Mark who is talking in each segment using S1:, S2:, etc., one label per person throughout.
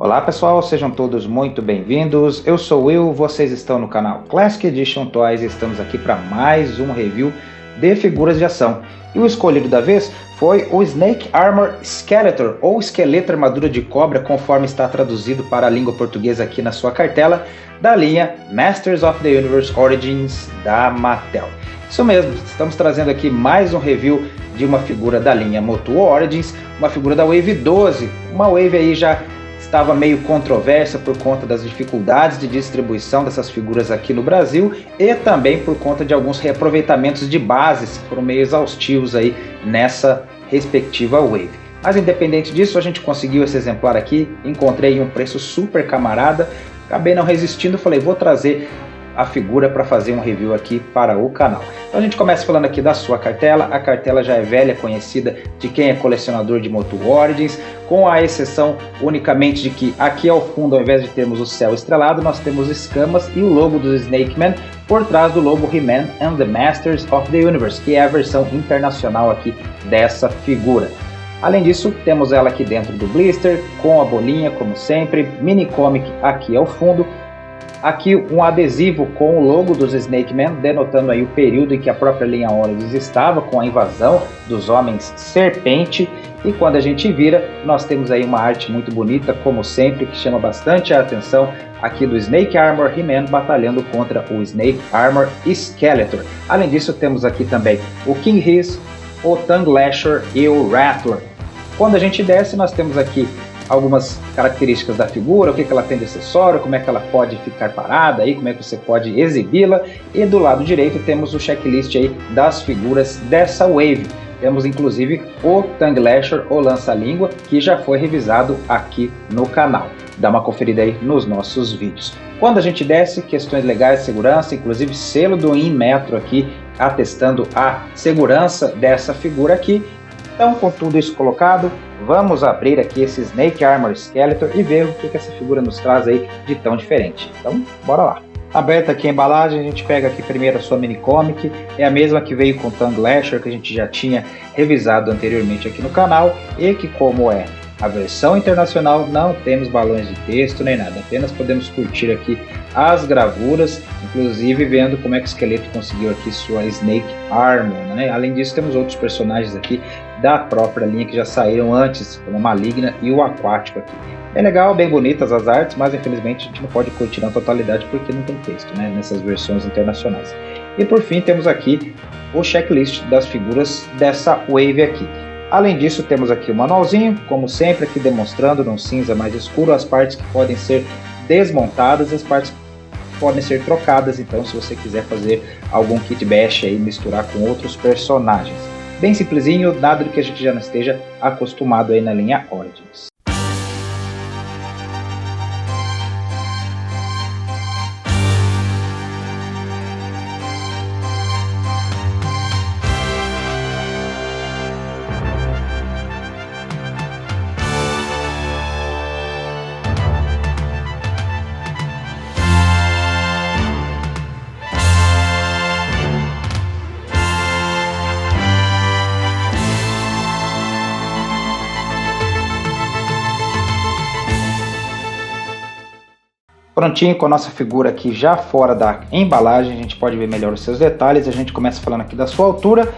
S1: Olá pessoal, sejam todos muito bem-vindos. Eu sou o Will, vocês estão no canal Classic Edition Toys e estamos aqui para mais um review de figuras de ação. E o escolhido da vez foi o Snake Armor Skeletor, ou Esqueleto Armadura de Cobra, conforme está traduzido para a língua portuguesa aqui na sua cartela, da linha Masters of the Universe Origins da Mattel. Isso mesmo, estamos trazendo aqui mais um review de uma figura da linha Motu Origins, uma figura da Wave 12, uma Wave aí já estava meio controversa por conta das dificuldades de distribuição dessas figuras aqui no Brasil e também por conta de alguns reaproveitamentos de bases que foram meio exaustivos aí nessa respectiva Wave. Mas independente disso, a gente conseguiu esse exemplar aqui, encontrei um preço super camarada, acabei não resistindo, falei vou trazer a figura para fazer um review aqui para o canal. Então a gente começa falando aqui da sua cartela. A cartela já é velha, conhecida de quem é colecionador de Motu Origins, com a exceção unicamente de que aqui ao fundo, ao invés de termos o céu estrelado, nós temos escamas e o logo do Snake Man por trás do logo He-Man and the Masters of the Universe, que é a versão internacional aqui dessa figura. Além disso, temos ela aqui dentro do blister, com a bolinha, como sempre, mini comic aqui ao fundo. Aqui um adesivo com o logo dos Snake Man, denotando aí o período em que a própria linha Origins estava com a invasão dos Homens Serpente. E quando a gente vira, nós temos aí uma arte muito bonita, como sempre, que chama bastante a atenção aqui do Snake Armor He-Man batalhando contra o Snake Armor Skeletor. Além disso, temos aqui também o King Hiss, o Tongue Lasher e o Rattler. Quando a gente desce, nós temos aqui algumas características da figura, o que ela tem de acessório, como é que ela pode ficar parada, aí, como é que você pode exibi-la. E do lado direito temos o checklist aí das figuras dessa Wave. Temos inclusive o Tongue Lasher, o lança-língua, que já foi revisado aqui no canal. Dá uma conferida aí nos nossos vídeos. Quando a gente desce, questões legais de segurança, inclusive selo do Inmetro aqui, atestando a segurança dessa figura aqui. Então, com tudo isso colocado, vamos abrir aqui esse Snake Armor Skeletor e ver o que essa figura nos traz aí de tão diferente. Então, bora lá. Aberta aqui a embalagem, a gente pega aqui primeiro a sua mini comic, é a mesma que veio com o Tongue Lasher, que a gente já tinha revisado anteriormente aqui no canal, e que, como é a versão internacional, não temos balões de texto nem nada, apenas podemos curtir aqui as gravuras, inclusive vendo como é que o esqueleto conseguiu aqui sua Snake Armor, né? Além disso, temos outros personagens aqui da própria linha que já saíram antes, como a Maligna e o Aquático aqui. É legal, bem bonitas as artes, mas infelizmente a gente não pode curtir na totalidade porque não tem texto, né, nessas versões internacionais. E por fim temos aqui o checklist das figuras dessa Wave aqui. Além disso, temos aqui o manualzinho, como sempre, aqui demonstrando num cinza mais escuro as partes que podem ser desmontadas e as partes que podem ser trocadas. Então, se você quiser fazer algum kit bash aí, misturar com outros personagens. Bem simplesinho, nada do que a gente já não esteja acostumado aí na linha Origins. Prontinho com a nossa figura aqui já fora da embalagem, a gente pode ver melhor os seus detalhes. A gente começa falando aqui da sua altura,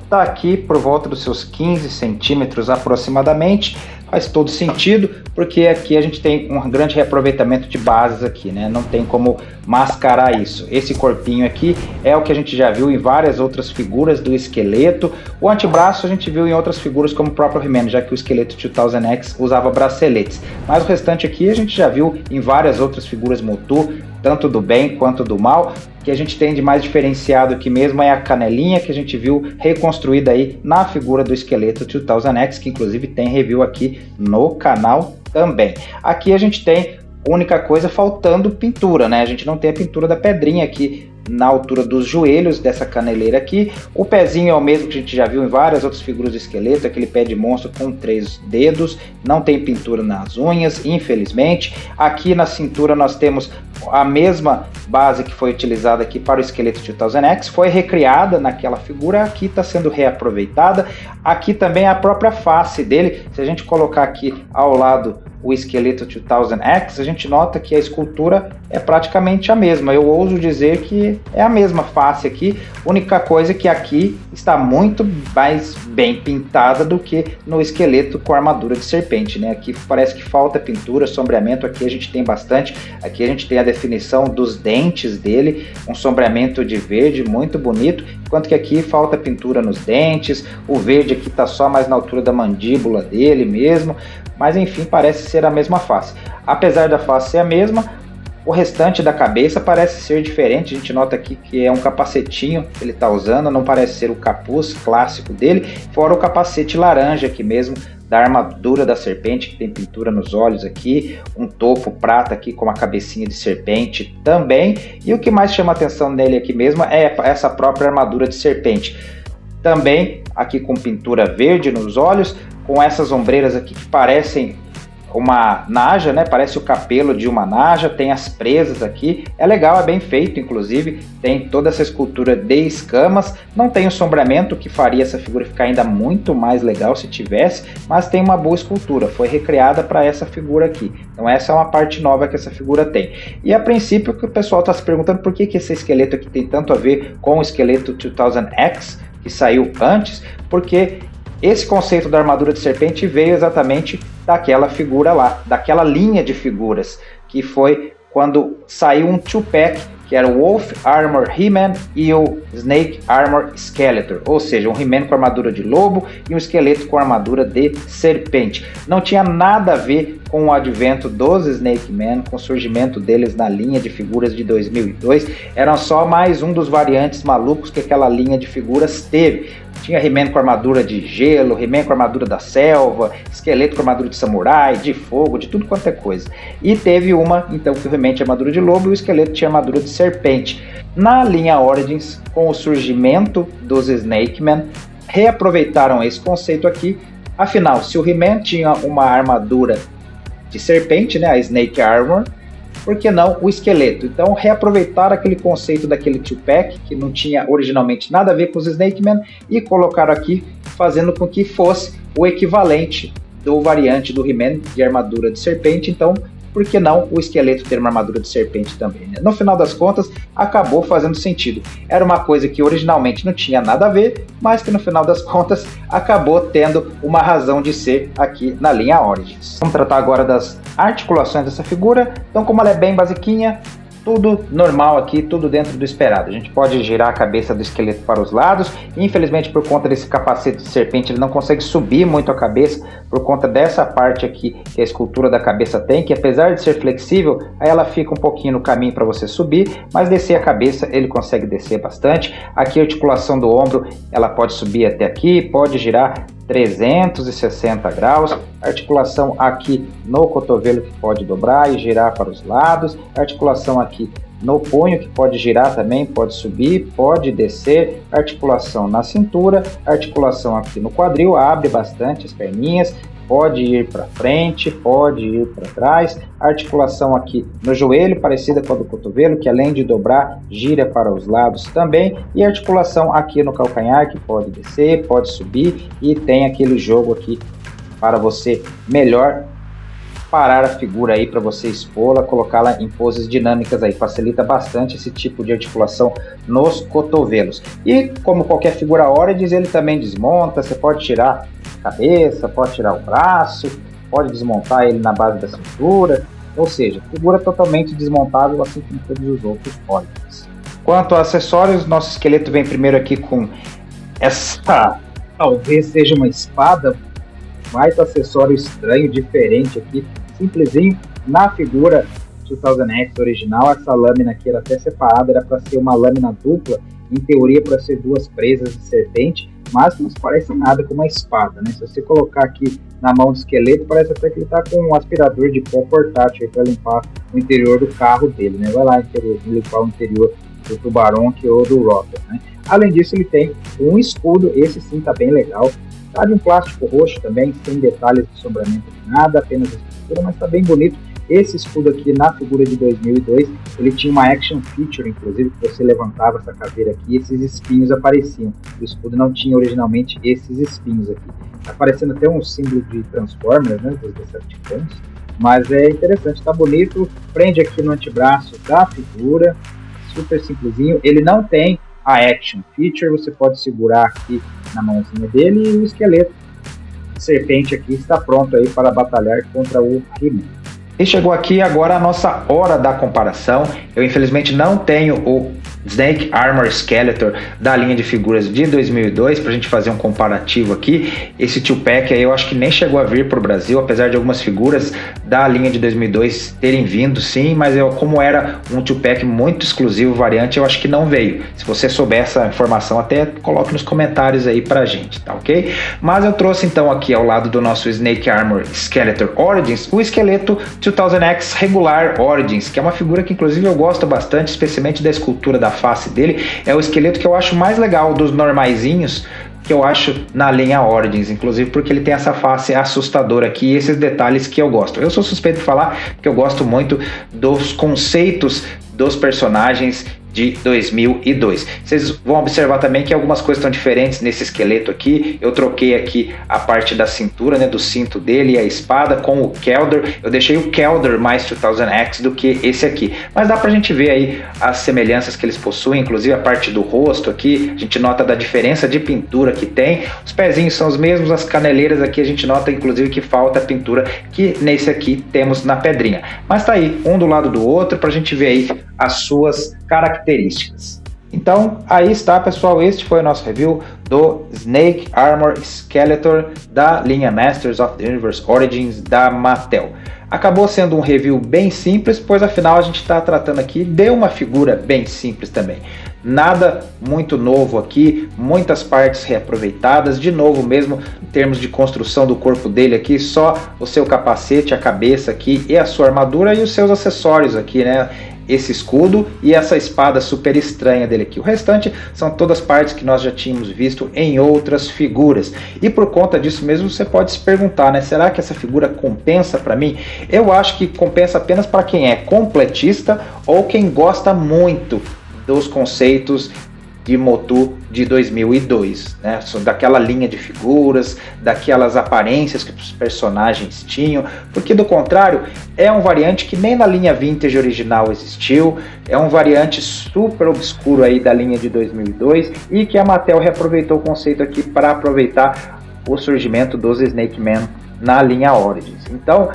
S1: está aqui por volta dos seus 15 centímetros aproximadamente. Faz todo sentido, porque aqui a gente tem um grande reaproveitamento de bases aqui, né? Não tem como mascarar isso. Esse corpinho aqui é o que a gente já viu em várias outras figuras do esqueleto. O antebraço a gente viu em outras figuras como o próprio He-Man, já que o esqueleto 2000X usava braceletes. Mas o restante aqui a gente já viu em várias outras figuras Motu, tanto do bem quanto do mal. O que a gente tem de mais diferenciado aqui mesmo é a canelinha que a gente viu reconstruída aí na figura do esqueleto 2000X, que inclusive tem review aqui no canal também. Aqui a gente tem única coisa faltando pintura, né? A gente não tem a pintura da pedrinha aqui na altura dos joelhos dessa caneleira aqui. O pezinho é o mesmo que a gente já viu em várias outras figuras de esqueleto, aquele pé de monstro com 3 dedos, não tem pintura nas unhas, infelizmente. Aqui na cintura nós temos a mesma base que foi utilizada aqui para o esqueleto 2000X, foi recriada naquela figura, aqui está sendo reaproveitada. Aqui também a própria face dele, se a gente colocar aqui ao lado o esqueleto 2000X, a gente nota que a escultura é praticamente a mesma. Eu ouso dizer que é a mesma face aqui, única coisa que aqui está muito mais bem pintada do que no esqueleto com armadura de serpente, né? Aqui parece que falta pintura, sombreamento, aqui a gente tem bastante. Aqui a gente tem a definição dos dentes dele, um sombreamento de verde muito bonito, enquanto que aqui falta pintura nos dentes, o verde aqui está só mais na altura da mandíbula dele mesmo, mas enfim, parece ser a mesma face. Apesar da face ser a mesma, o restante da cabeça parece ser diferente. A gente nota aqui que é um capacetinho que ele está usando, não parece ser o capuz clássico dele, fora o capacete laranja aqui mesmo, da armadura da serpente, que tem pintura nos olhos aqui, um topo prata aqui com uma cabecinha de serpente também, e o que mais chama atenção nele aqui mesmo é essa própria armadura de serpente, também aqui com pintura verde nos olhos, com essas ombreiras aqui que parecem uma naja, né? Parece o capelo de uma naja, tem as presas aqui, é legal, é bem feito, inclusive, tem toda essa escultura de escamas, não tem o sombreamento que faria essa figura ficar ainda muito mais legal se tivesse, mas tem uma boa escultura, foi recriada para essa figura aqui, então essa é uma parte nova que essa figura tem. E a princípio que o pessoal está se perguntando por que esse esqueleto aqui tem tanto a ver com o esqueleto 2000X, que saiu antes, porque esse conceito da armadura de serpente veio exatamente daquela figura lá, daquela linha de figuras, que foi quando saiu um two-pack, que era o Wolf Armor He-Man e o Snake Armor Skeletor, ou seja, um He-Man com armadura de lobo e um esqueleto com armadura de serpente. Não tinha nada a ver com o advento dos Snake Man, com o surgimento deles na linha de figuras de 2002, eram só mais um dos variantes malucos que aquela linha de figuras teve. Tinha He-Man com armadura de gelo, He-Man com armadura da selva, esqueleto com armadura de samurai, de fogo, de tudo quanto é coisa. E teve uma, então, que o He-Man tinha armadura de lobo e o esqueleto tinha armadura de serpente. Na linha Origins, com o surgimento dos Snake Man, reaproveitaram esse conceito aqui. Afinal, se o He-Man tinha uma armadura de serpente, né, a Snake Armor, por que não o esqueleto? Então reaproveitaram aquele conceito daquele two-pack, que não tinha originalmente nada a ver com os Snake Man, e colocaram aqui, fazendo com que fosse o equivalente do variante do He-Man de armadura de serpente. Então, por que não o esqueleto ter uma armadura de serpente também, né? No final das contas, acabou fazendo sentido. Era uma coisa que originalmente não tinha nada a ver, mas que no final das contas acabou tendo uma razão de ser aqui na linha Origins. Vamos tratar agora das articulações dessa figura. Então, como ela é bem basiquinha, tudo normal aqui, tudo dentro do esperado. A gente pode girar a cabeça do esqueleto para os lados. Infelizmente, por conta desse capacete de serpente, ele não consegue subir muito a cabeça, por conta dessa parte aqui que a escultura da cabeça tem, que apesar de ser flexível, aí ela fica um pouquinho no caminho para você subir, mas descer a cabeça ele consegue descer bastante. Aqui a articulação do ombro, ela pode subir até aqui, pode girar 360 graus, articulação aqui no cotovelo que pode dobrar e girar para os lados, articulação aqui no punho que pode girar também, pode subir, pode descer, articulação na cintura, articulação aqui no quadril, abre bastante as perninhas, pode ir para frente, pode ir para trás, articulação aqui no joelho, parecida com a do cotovelo, que além de dobrar, gira para os lados também, e articulação aqui no calcanhar, que pode descer, pode subir, e tem aquele jogo aqui para você melhor parar a figura aí, para você expô-la, colocá-la em poses dinâmicas aí, facilita bastante esse tipo de articulação nos cotovelos. E como qualquer figura Origins, ele também desmonta, você pode tirar a cabeça, pode tirar o braço, pode desmontar ele na base da cintura, ou seja, figura totalmente desmontável, assim como todos os outros Origins. Quanto a acessórios, nosso esqueleto vem primeiro aqui com essa, talvez seja uma espada, mais acessório estranho, diferente aqui, simplesinho. Na figura 2000X original, essa lâmina aqui era até separada, era para ser uma lâmina dupla, em teoria para ser duas presas de serpente, mas não parece nada com uma espada, né? Se você colocar aqui na mão do esqueleto, parece até que ele está com um aspirador de pó portátil para limpar o interior do carro dele, né? Vai lá limpar o interior do Tubaronk ou do Rotor, né? Além disso, ele tem um escudo, esse sim está bem legal, tá de um plástico roxo também, sem detalhes de sombreamento de nada, apenas a estrutura, mas está bem bonito. Esse escudo aqui na figura de 2002, ele tinha uma action feature, inclusive, que você levantava essa caveira aqui e esses espinhos apareciam. O escudo não tinha originalmente esses espinhos aqui. Tá aparecendo até um símbolo de Transformers, né, dos Decepticons. mas é interessante, tá bonito, prende aqui no antebraço da figura, super simplesinho, ele não tem a Action Feature, você pode segurar aqui na mãozinha dele e o esqueleto serpente aqui está pronto aí para batalhar contra o He-Man. E chegou aqui agora a nossa hora da comparação. Eu infelizmente não tenho o Snake Armor Skeletor da linha de figuras de 2002 para a gente fazer um comparativo aqui. Esse two-pack aí eu acho que nem chegou a vir para o Brasil, apesar de algumas figuras da linha de 2002 terem vindo sim, mas como era um two-pack muito exclusivo, variante, eu acho que não veio. Se você souber essa informação, até coloque nos comentários aí pra gente, tá ok? Mas eu trouxe então aqui ao lado do nosso Snake Armor Skeletor Origins, o esqueleto 2000X regular Origins, que é uma figura que inclusive eu gosto bastante, especialmente da escultura da face dele. É o esqueleto que eu acho mais legal dos normaizinhos que eu acho na linha Origins, inclusive porque ele tem essa face assustadora aqui e esses detalhes que eu gosto. Eu sou suspeito de falar porque eu gosto muito dos conceitos dos personagens de 2002. Vocês vão observar também que algumas coisas estão diferentes nesse esqueleto aqui. Eu troquei aqui a parte da cintura, né, do cinto dele e a espada com o Keldor. Eu deixei o Keldor mais 2000X do que esse aqui. Mas dá pra gente ver aí as semelhanças que eles possuem, inclusive a parte do rosto aqui. A gente nota da diferença de pintura que tem. Os pezinhos são os mesmos, as caneleiras aqui a gente nota inclusive que falta a pintura que nesse aqui temos na pedrinha. Mas tá aí, um do lado do outro, pra gente ver aí as suas características. Então, aí está, pessoal, este foi o nosso review do Snake Armor Skeletor da linha Masters of the Universe Origins da Mattel. Acabou sendo um review bem simples, pois afinal a gente está tratando aqui de uma figura bem simples também. Nada muito novo aqui, muitas partes reaproveitadas, de novo mesmo em termos de construção do corpo dele aqui, só o seu capacete, a cabeça aqui e a sua armadura e os seus acessórios aqui, né? Esse escudo e essa espada super estranha dele aqui. O restante são todas partes que nós já tínhamos visto em outras figuras. E por conta disso mesmo você pode se perguntar, né? Será que essa figura compensa para mim? Eu acho que compensa apenas para quem é completista ou quem gosta muito dos conceitos de Motu de 2002, né? Daquela linha de figuras, daquelas aparências que os personagens tinham, porque do contrário é um variante que nem na linha Vintage original existiu, é um variante super obscuro aí da linha de 2002 e que a Mattel reaproveitou o conceito aqui para aproveitar o surgimento dos Snake Man na linha Origins. Então,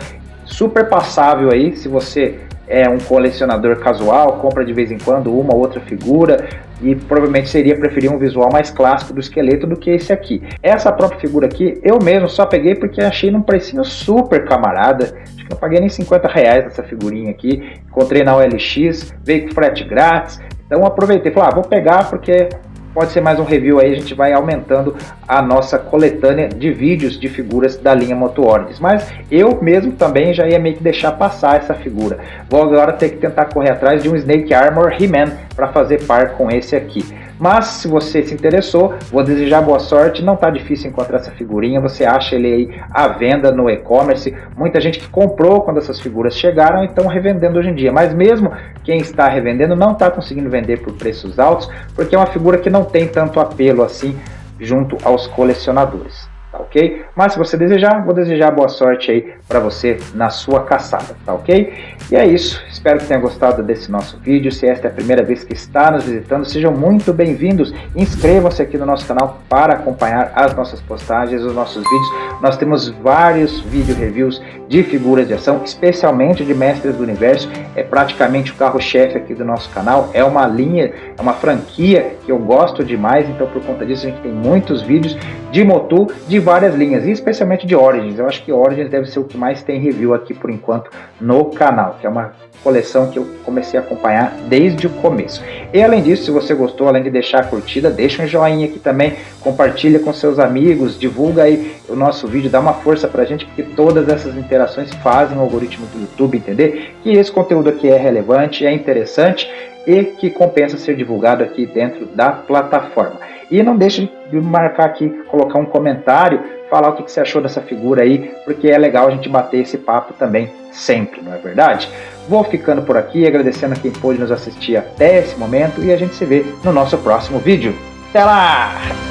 S1: super passável aí, se você é um colecionador casual, compra de vez em quando uma ou outra figura e provavelmente seria preferir um visual mais clássico do esqueleto do que esse aqui. Essa própria figura aqui, eu mesmo só peguei porque achei num precinho super camarada, acho que não paguei nem 50 reais nessa figurinha aqui, encontrei na OLX, veio com frete grátis, então aproveitei, falei, vou pegar porque pode ser mais um review aí, a gente vai aumentando a nossa coletânea de vídeos de figuras da linha Motu Origins. Mas eu mesmo também já ia meio que deixar passar essa figura. Vou agora ter que tentar correr atrás de um Snake Armor He-Man para fazer par com esse aqui. Mas se você se interessou, vou desejar boa sorte, não tá difícil encontrar essa figurinha, você acha ele aí à venda no e-commerce, muita gente que comprou quando essas figuras chegaram e estão revendendo hoje em dia, mas mesmo quem está revendendo não está conseguindo vender por preços altos, porque é uma figura que não tem tanto apelo assim junto aos colecionadores. Tá ok? Mas se você desejar, vou desejar boa sorte aí para você na sua caçada, tá ok? E é isso, espero que tenha gostado desse nosso vídeo. Se esta é a primeira vez que está nos visitando, sejam muito bem-vindos. Inscrevam-se aqui no nosso canal para acompanhar as nossas postagens, os nossos vídeos. Nós temos vários vídeo reviews de figuras de ação, especialmente de Mestres do Universo. É praticamente o carro-chefe aqui do nosso canal. É uma linha, é uma franquia que eu gosto demais, então por conta disso a gente tem muitos vídeos de Motu, de várias linhas, e especialmente de Origins. Eu acho que Origins deve ser o que mais tem review aqui por enquanto no canal, que é uma coleção que eu comecei a acompanhar desde o começo. E além disso, se você gostou, além de deixar a curtida, deixa um joinha aqui também, compartilha com seus amigos, divulga aí o nosso vídeo, dá uma força pra gente, porque todas essas interações fazem o algoritmo do YouTube entender que esse conteúdo aqui é relevante, é interessante e que compensa ser divulgado aqui dentro da plataforma. E não deixe de marcar aqui, colocar um comentário, falar o que você achou dessa figura aí, porque é legal a gente bater esse papo também sempre, não é verdade? Vou ficando por aqui, agradecendo a quem pôde nos assistir até esse momento e a gente se vê no nosso próximo vídeo. Até lá!